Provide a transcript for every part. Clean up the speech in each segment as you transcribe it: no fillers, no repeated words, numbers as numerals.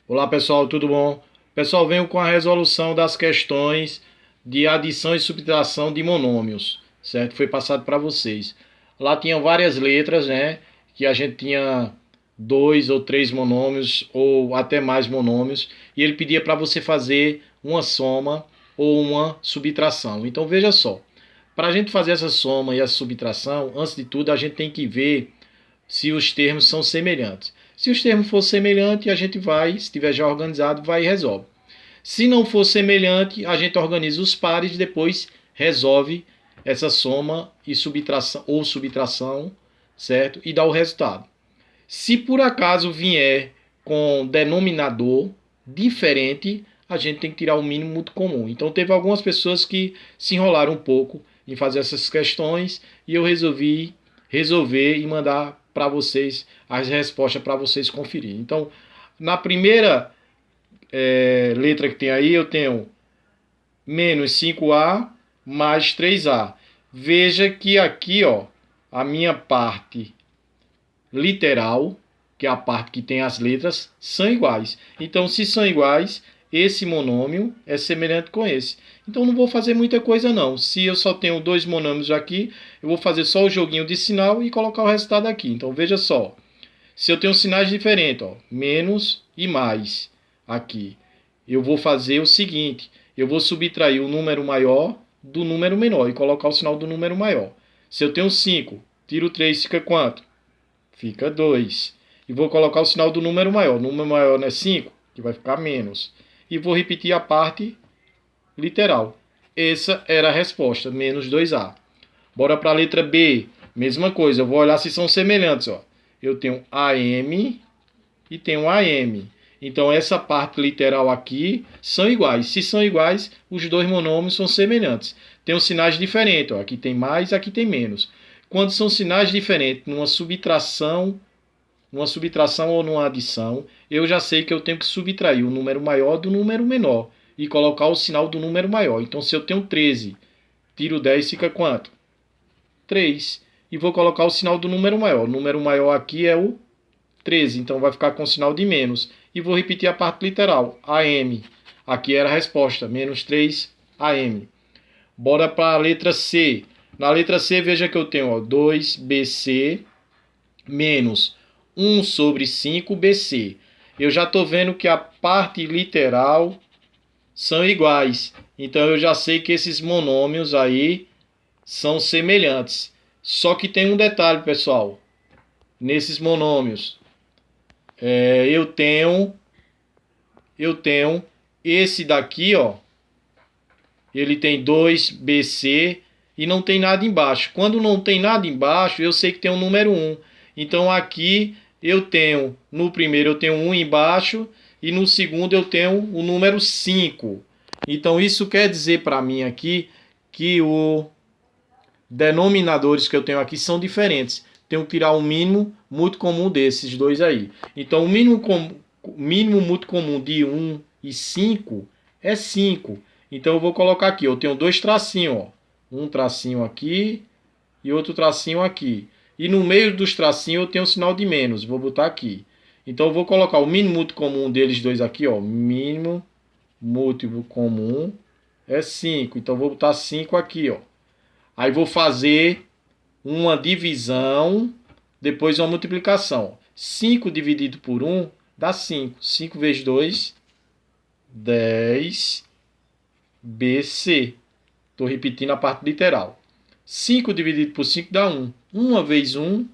Olá pessoal, tudo bom? Pessoal, venho com a resolução das questões de adição e subtração de monômios, certo? Foi passado para vocês. Lá tinham várias letras, né? Que a gente tinha dois ou três monômios ou até mais monômios e ele pedia para você fazer uma soma ou uma subtração. Então veja só, para a gente fazer essa soma e essa subtração, antes de tudo a gente tem que ver se os termos são semelhantes. Se os termos for semelhante, a gente vai, se estiver já organizado, vai e resolve. Se não for semelhante, a gente organiza os pares e depois resolve essa soma e subtração ou subtração, certo? E dá o resultado. Se por acaso vier com denominador diferente, a gente tem que tirar o mínimo muito comum. Então teve algumas pessoas que se enrolaram um pouco em fazer essas questões e eu resolvi resolver e mandar para vocês as respostas para vocês conferirem. Então, na primeira letra que tem aí, eu tenho menos 5A mais 3A. Veja que aqui, ó, a minha parte literal, que é a parte que tem as letras, são iguais. Então, se são iguais, esse monômio é semelhante com esse. Então, não vou fazer muita coisa não. Se eu só tenho dois monômios aqui, eu vou fazer só o joguinho de sinal e colocar o resultado aqui. Então, veja só. Se eu tenho sinais diferentes, ó, menos e mais aqui, eu vou fazer o seguinte. Eu vou subtrair o número maior do número menor e colocar o sinal do número maior. Se eu tenho 5, tiro 3, fica quanto? Fica 2. E vou colocar o sinal do número maior. O número maior não é 5, que vai ficar menos. E vou repetir a parte literal. Essa era a resposta, menos 2A. Bora para a letra B. Mesma coisa, eu vou olhar se são semelhantes. Ó. Eu tenho AM e tenho AM. Então, essa parte literal aqui são iguais. Se são iguais, os dois monômios são semelhantes. Tem os sinais diferentes. Ó. Aqui tem mais, aqui tem menos. Quando são sinais diferentes, numa subtração ou numa adição, eu já sei que eu tenho que subtrair o número maior do número menor e colocar o sinal do número maior. Então, se eu tenho 13, tiro 10, fica quanto? 3. E vou colocar o sinal do número maior. O número maior aqui é o 13, então vai ficar com o sinal de menos. E vou repetir a parte literal, AM. Aqui era a resposta, menos 3 AM. Bora para a letra C. Na letra C, veja que eu tenho ó, 2BC menos 1 sobre 5BC. Eu já estou vendo que a parte literal são iguais. Então eu já sei que esses monômios aí são semelhantes. Só que tem um detalhe, pessoal. Nesses monômios, eu tenho esse daqui, ó. Ele tem 2BC e não tem nada embaixo. Quando não tem nada embaixo, eu sei que tem um número 1. Então aqui eu tenho, no primeiro eu tenho 1 embaixo e no segundo eu tenho o número 5. Então isso quer dizer para mim aqui que os denominadores que eu tenho aqui são diferentes. Tenho que tirar o mínimo muito comum desses dois aí. Então o mínimo muito comum de 1 e 5 é 5. Então eu vou colocar aqui, eu tenho dois tracinhos, ó. Um tracinho aqui e outro tracinho aqui. E no meio dos tracinhos eu tenho um sinal de menos, vou botar aqui. Então eu vou colocar o mínimo múltiplo comum deles dois aqui, ó. Mínimo múltiplo comum é 5. Então eu vou botar 5 aqui, ó. Aí vou fazer uma divisão, depois uma multiplicação. 5 dividido por 1 dá 5. 5 vezes 2, 10 BC. Estou repetindo a parte literal. 5 dividido por 5 dá 1. 1 vezes 1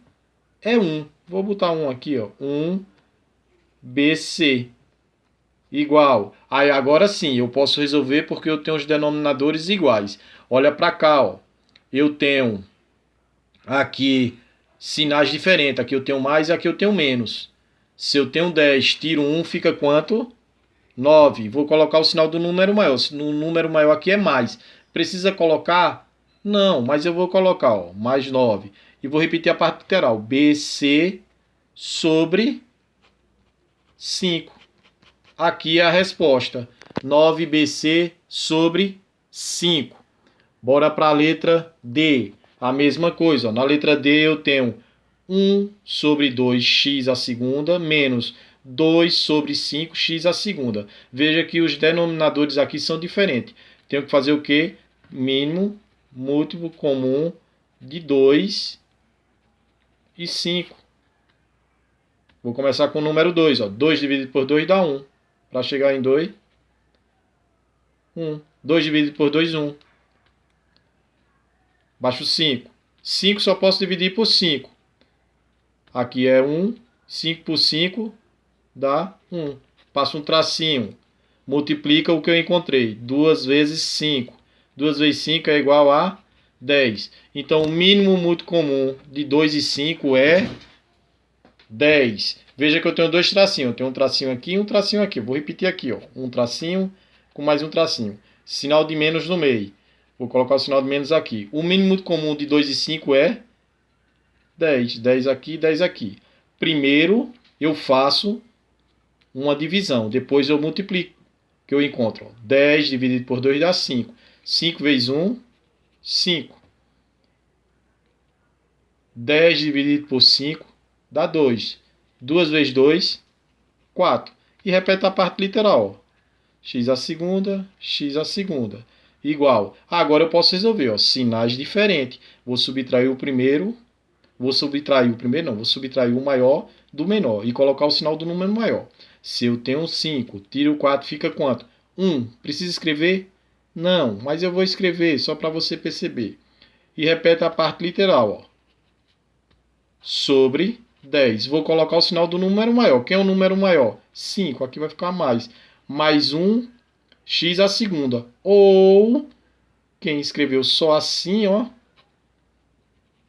é 1. Vou botar 1 aqui, ó. 1 BC igual. Aí agora sim, eu posso resolver porque eu tenho os denominadores iguais. Olha para cá, ó. Eu tenho aqui sinais diferentes. Aqui eu tenho mais e aqui eu tenho menos. Se eu tenho 10, tiro 1, fica quanto? 9. Vou colocar o sinal do número maior. O número maior aqui é mais. Precisa colocar? Não, mas eu vou colocar, ó, mais 9. E vou repetir a parte literal. BC sobre 5. Aqui é a resposta. 9BC sobre 5. Bora para a letra D. A mesma coisa. Ó. Na letra D eu tenho 1 sobre 2x a segunda menos 2 sobre 5x à segunda. Veja que os denominadores aqui são diferentes. Tenho que fazer o quê? Mínimo múltiplo comum de 2 e 5. Vou começar com o número 2. 2 dividido por 2 dá 1. Para chegar em 2, 1. 2 dividido por 2, 1. Baixo 5. 5 só posso dividir por 5. Aqui é 1. 5 por 5 dá 1. Passo um tracinho. Multiplica o que eu encontrei. 2 vezes 5. 2 vezes 5 é igual a 10. Então, o mínimo múltiplo comum de 2 e 5 é 10. Veja que eu tenho dois tracinhos. Eu tenho um tracinho aqui e um tracinho aqui. Vou repetir aqui. Um tracinho com mais um tracinho. Sinal de menos no meio. Vou colocar o sinal de menos aqui. O mínimo múltiplo comum de 2 e 5 é 10. 10 aqui, 10 aqui. Primeiro, eu faço uma divisão. Depois eu multiplico. Que eu encontro. 10 dividido por 2 dá 5. 5 vezes 1, 5. 10 dividido por 5 dá 2. 2 vezes 2, 4. E repete a parte literal. X à segunda, x à segunda. Igual. Agora eu posso resolver. Sinais diferentes. Vou subtrair o primeiro. Vou subtrair o maior do menor. E colocar o sinal do número maior. Se eu tenho 5, tiro 4, fica quanto? 1. Precisa escrever? Não, mas eu vou escrever só para você perceber. E repete a parte literal. Sobre 10. Vou colocar o sinal do número maior. Quem é o número maior? 5. Aqui vai ficar mais. Mais 1, x à segunda. Ou, quem escreveu só assim,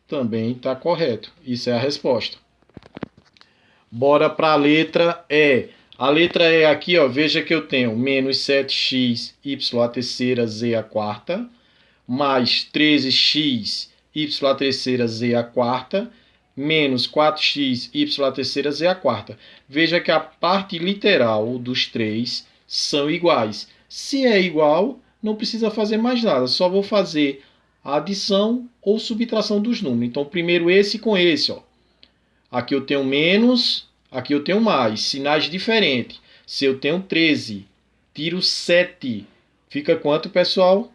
também está correto. Isso é a resposta. Bora para a letra E. A letra E aqui, veja que eu tenho menos 7x, y à terceira, z à quarta, mais 13x, y à terceira, z à quarta, menos 4x, y à terceira, z à quarta. Veja que a parte literal dos três são iguais. Se é igual, não precisa fazer mais nada. Só vou fazer a adição ou subtração dos números. Então, primeiro esse com esse. Aqui eu tenho menos, aqui eu tenho mais. Sinais diferentes. Se eu tenho 13, tiro 7. Fica quanto, pessoal?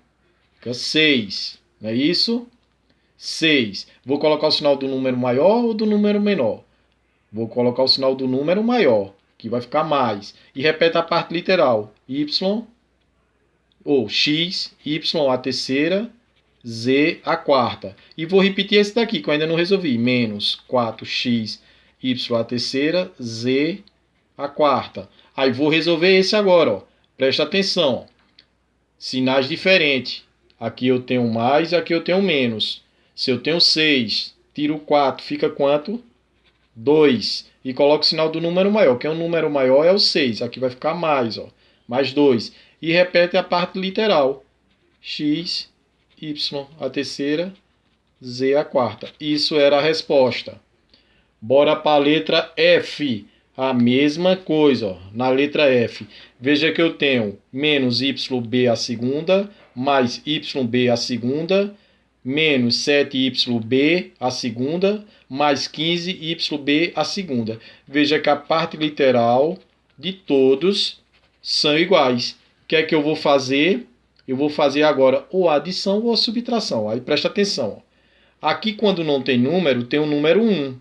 Fica 6. Não é isso? 6. Vou colocar o sinal do número maior ou do número menor? Vou colocar o sinal do número maior, que vai ficar mais. E repete a parte literal. Y, ou x, y à terceira, z à quarta. E vou repetir esse daqui, que eu ainda não resolvi. Menos 4x, y à terceira, z à quarta. Aí vou resolver esse agora. Presta atenção. Sinais diferentes. Aqui eu tenho mais, aqui eu tenho menos. Se eu tenho 6, tiro 4, fica quanto? 2. E coloco o sinal do número maior. Quem é o número maior é o 6. Aqui vai ficar mais, mais 2. E repete a parte literal. X, y à terceira, z à quarta. Isso era a resposta. Bora para a letra F. A mesma coisa, na letra F. Veja que eu tenho menos yb à segunda, mais yb à segunda, menos 7yb à segunda, mais 15yb à segunda. Veja que a parte literal de todos são iguais. O que é que eu vou fazer? Eu vou fazer agora ou a adição ou a subtração. Aí presta atenção. Aqui, quando não tem número, tem o número 1.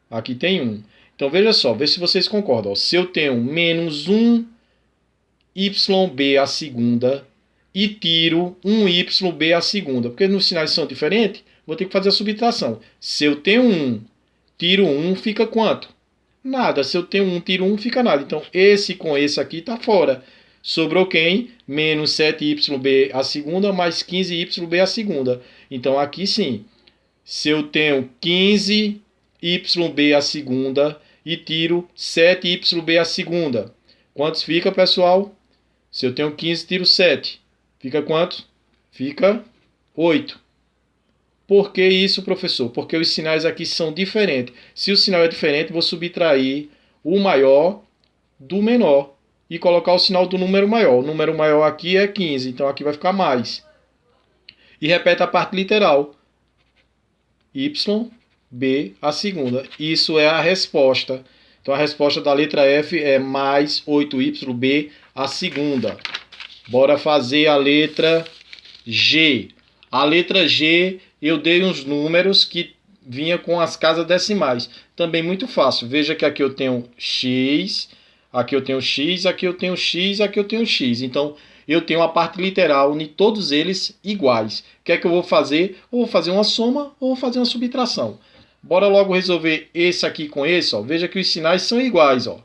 Aqui tem 1. Então, veja só, vê se vocês concordam. Se eu tenho menos 1yb à segunda e tiro 1yb à segunda, porque nos sinais são diferentes, vou ter que fazer a subtração. Se eu tenho 1, tiro 1, fica quanto? Nada. Se eu tenho 1, tiro 1, fica nada. Então, esse com esse aqui está fora. Sobrou quem? Menos 7yb à segunda mais 15yb à segunda. Então, aqui sim. Se eu tenho 15yb à segunda e tiro 7yb à segunda. Quantos fica, pessoal? Se eu tenho 15, tiro 7. Fica quanto? Fica 8. Por que isso, professor? Porque os sinais aqui são diferentes. Se o sinal é diferente, vou subtrair o maior do menor e colocar o sinal do número maior. O número maior aqui é 15, então aqui vai ficar mais. E repete a parte literal. Y, B, a segunda. Isso é a resposta. Então a resposta da letra F é mais 8YB a segunda. Bora fazer a letra G. A letra G eu dei uns números que vinha com as casas decimais. Também muito fácil. Veja que aqui eu tenho X, aqui eu tenho X, aqui eu tenho X, aqui eu tenho X. Então eu tenho a parte literal de todos eles iguais. O que é que eu vou fazer? Ou vou fazer uma soma ou vou fazer uma subtração. Bora logo resolver esse aqui com esse. Ó. Veja que os sinais são iguais. Ó.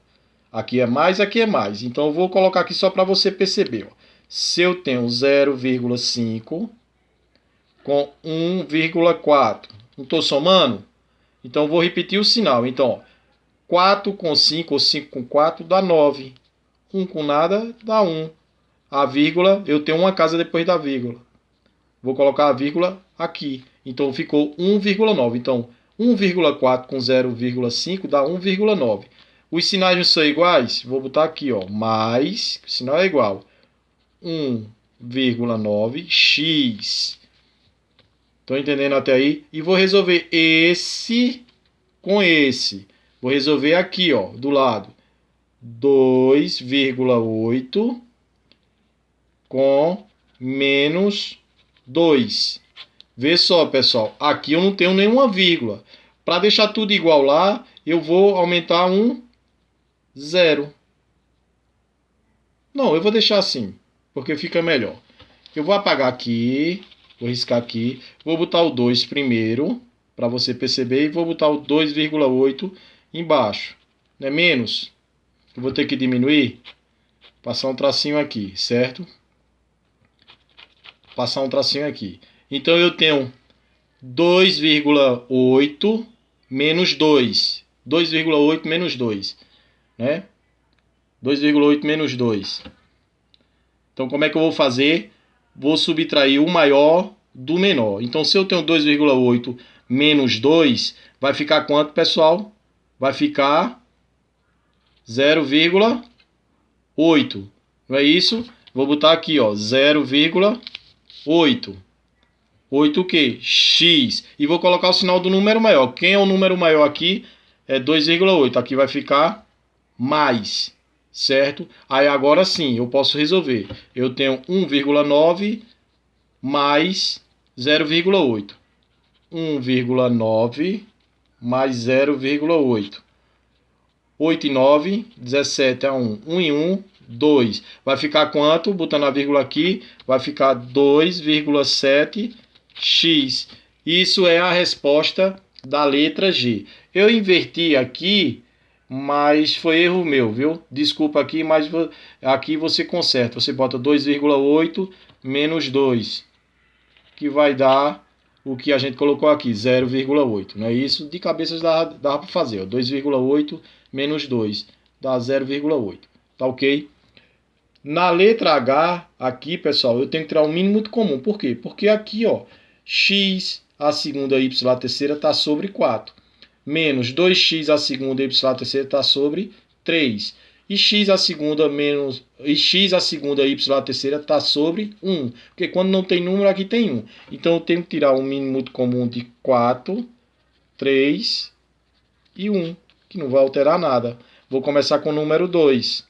Aqui é mais, aqui é mais. Então eu vou colocar aqui só para você perceber. Ó. Se eu tenho 0,5 com 1,4, não estou somando? Então eu vou repetir o sinal. Então, ó, 4 com 5 ou 5 com 4 dá 9. 1 com nada dá 1. A vírgula, eu tenho uma casa depois da vírgula. Vou colocar a vírgula aqui. Então ficou 1,9. Então 1,4 com 0,5 dá 1,9. Os sinais não são iguais? Vou botar aqui, ó, mais, o sinal é igual. 1,9x. Estão entendendo até aí? E vou resolver esse com esse. Vou resolver aqui, ó, do lado. 2,8 com menos 2. Vê só, pessoal. Aqui eu não tenho nenhuma vírgula. Para deixar tudo igual lá, eu vou aumentar um 0. Não, eu vou deixar assim, porque fica melhor. Eu vou apagar aqui, vou riscar aqui. Vou botar o 2 primeiro, para você perceber. E vou botar o 2,8 embaixo. Não é menos? Eu vou ter que diminuir. Passar um tracinho aqui, certo? Passar um tracinho aqui. Então eu tenho 2,8 menos 2. 2,8 menos 2. Né? 2,8 menos 2. Então como é que eu vou fazer? Vou subtrair o maior do menor. Então se eu tenho 2,8 menos 2, vai ficar quanto, pessoal? Vai ficar 0,8. Não é isso? Vou botar aqui, ó, 0,8. 8 o quê? X. E vou colocar o sinal do número maior. Quem é o número maior aqui? É 2,8. Aqui vai ficar mais. Certo? Aí agora sim, eu posso resolver. Eu tenho 1,9 mais 0,8. 1,9 mais 0,8. 8 e 9, 17 a 1. 1 e 1, 2. Vai ficar quanto? Botando a vírgula aqui, vai ficar 2,7x. Isso é a resposta da letra G. Eu inverti aqui, mas foi erro meu, viu? Desculpa aqui, mas aqui você conserta. Você bota 2,8 menos 2, que vai dar o que a gente colocou aqui, 0,8. Não é isso? De cabeça dá para fazer. 2,8 menos 2 dá 0,8. Tá ok? Na letra H, aqui, pessoal, eu tenho que tirar o mínimo muito comum. Por quê? Porque aqui, ó, x a segunda y a terceira está sobre 4. Menos 2x a segunda y a terceira está sobre 3. E x a segunda menos x a segunda y a terceira está sobre 1. Porque quando não tem número, aqui tem 1. Então eu tenho que tirar o mínimo muito comum de 4, 3 e 1, que não vai alterar nada. Vou começar com o número 2.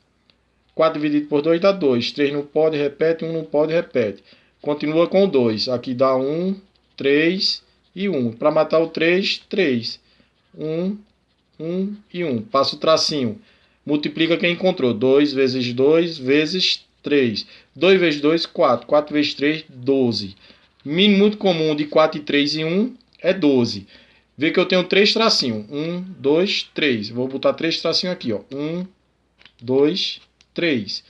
4 dividido por 2 dá 2. 3 não pode, repete. 1 não pode, repete. Continua com o 2. Aqui dá 1, 3 e 1. Para matar o 3, 3. 1, 1 e 1. Passa o tracinho. Multiplica quem encontrou. 2 vezes 2 vezes 3. 2 vezes 2, 4. 4 vezes 3, 12. Mínimo muito comum de 4 e 3 e 1 é 12. Vê que eu tenho 3 tracinhos. 1, 2, 3. Vou botar 3 tracinhos aqui. Ó. 1, 2, 3.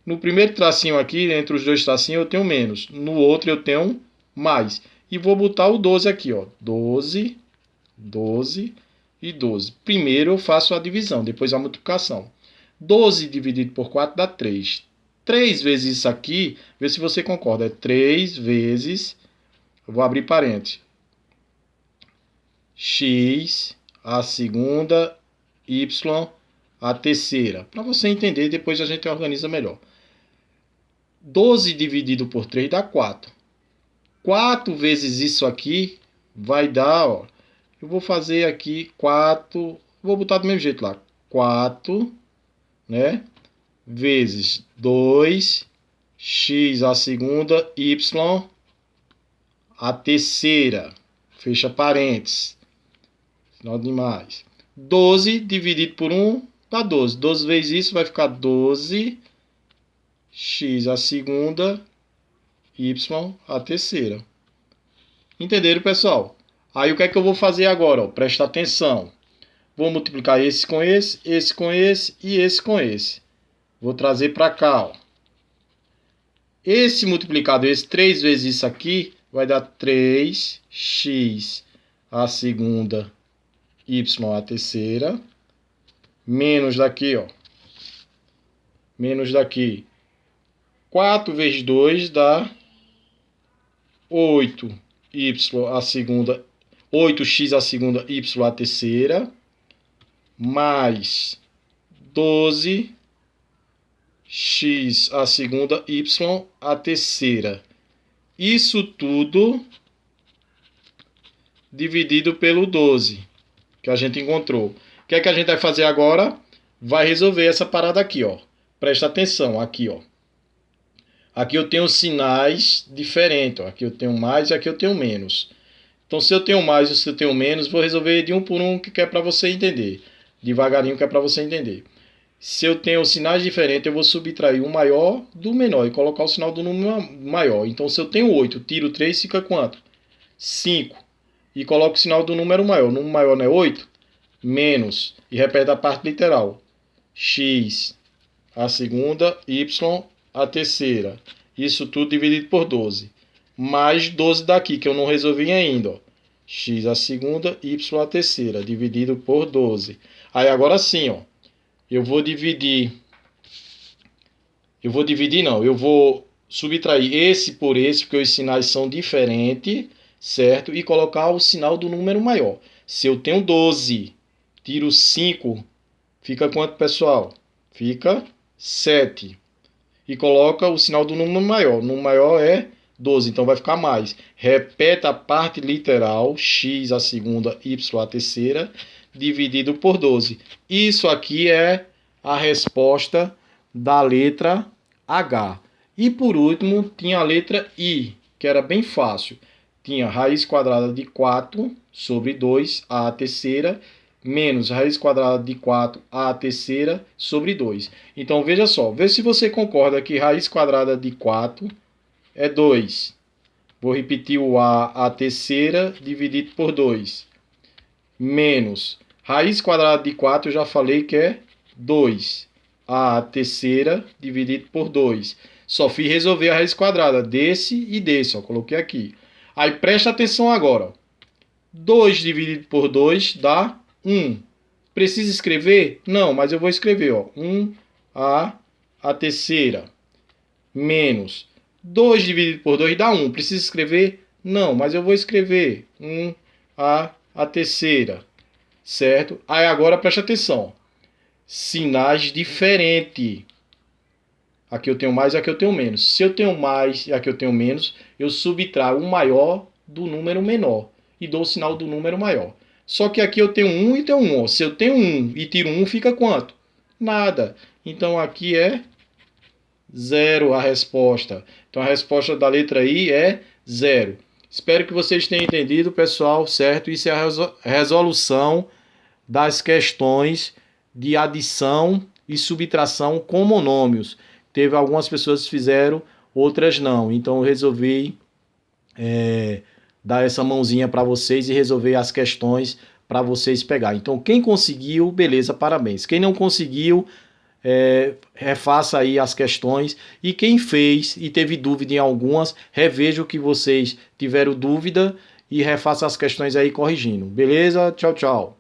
No primeiro tracinho aqui, entre os dois tracinhos, eu tenho menos. No outro eu tenho mais. E vou botar o 12 aqui. Ó. 12, 12 e 12. Primeiro eu faço a divisão, depois a multiplicação. 12 dividido por 4 dá 3. 3 vezes isso aqui, vê se você concorda. É 3 vezes, eu vou abrir parênteses, x a segunda y a terceira. Para você entender, depois a gente organiza melhor. 12 dividido por 3 dá 4. 4 vezes isso aqui vai dar, ó, eu vou fazer aqui 4, vou botar do mesmo jeito lá. 4, né? Vezes 2x à segunda, y à terceira. Fecha parênteses. Sinal de mais. 12 dividido por 1 dá 12. 12 vezes isso vai ficar 12x à segunda, y à terceira. Entenderam, pessoal? Aí o que é que eu vou fazer agora? Ó? Presta atenção. Vou multiplicar esse com esse com esse e esse com esse. Vou trazer para cá. Ó. Esse multiplicado, esse 3 vezes isso aqui, vai dar 3x à segunda, y à terceira. Menos daqui, ó. Menos daqui. 4 vezes 2 dá 8y à segunda, 8x à segunda, y à terceira, mais 12x à segunda, y à terceira. Isso tudo dividido pelo 12, que a gente encontrou. O que é que a gente vai fazer agora? Vai resolver essa parada aqui, ó. Presta atenção, aqui, ó. Aqui eu tenho sinais diferentes. Ó. Aqui eu tenho mais e aqui eu tenho menos. Então, se eu tenho mais e se eu tenho menos, vou resolver de um por um, que é para você entender. Devagarinho, que é para você entender. Se eu tenho sinais diferentes, eu vou subtrair o maior do menor e colocar o sinal do número maior. Então, se eu tenho 8, tiro 3, fica quanto? 5. E coloco o sinal do número maior. O número maior não é 8? Menos. E repete a parte literal. X à segunda, y à terceira. Isso tudo dividido por 12. Mais 12 daqui, que eu não resolvi ainda. Ó. X à segunda, y à terceira. Dividido por 12. Aí agora sim, ó. Eu vou subtrair esse por esse, porque os sinais são diferentes, certo? E colocar o sinal do número maior. Se eu tenho 12, tiro 5, fica quanto, pessoal? Fica 7. E coloca o sinal do número maior. O número maior é 12, então vai ficar mais. Repete a parte literal, x à segunda, y à terceira, dividido por 12. Isso aqui é a resposta da letra H. E por último, tinha a letra I, que era bem fácil. Tinha raiz quadrada de 4 sobre 2 à terceira, menos raiz quadrada de 4 à terceira sobre 2. Então, veja só. Vê se você concorda que raiz quadrada de 4 é 2. Vou repetir o a à terceira dividido por 2. Menos raiz quadrada de 4, eu já falei que é 2. A à terceira dividido por 2. Só fiz resolver a raiz quadrada desse e desse. Ó, coloquei aqui. Aí presta atenção agora. Ó. 2 dividido por 2 dá 1. Precisa escrever? Não, mas eu vou escrever. Ó. 1 à terceira. Menos 2 dividido por 2 dá 1. Precisa escrever? Não, mas eu vou escrever 1 à terceira. Certo? Aí agora presta atenção. Sinais diferentes. Aqui eu tenho mais e aqui eu tenho menos. Se eu tenho mais e aqui eu tenho menos, eu subtraio o maior do número menor e dou o sinal do número maior. Só que aqui eu tenho 1 e tenho 1. Ó. Se eu tenho 1 e tiro 1, fica quanto? Nada. Então aqui é 0 a resposta. Então a resposta da letra I é 0. Espero que vocês tenham entendido, pessoal, certo? Isso é a resolução das questões de adição e subtração com monômios. Teve algumas pessoas que fizeram, outras não. Então eu resolvi dar essa mãozinha para vocês e resolver as questões para vocês pegarem. Então quem conseguiu, beleza, parabéns. Quem não conseguiu, refaça aí as questões. E quem fez e teve dúvida em algumas, reveja o que vocês tiveram dúvida e refaça as questões aí corrigindo. Beleza? Tchau, tchau.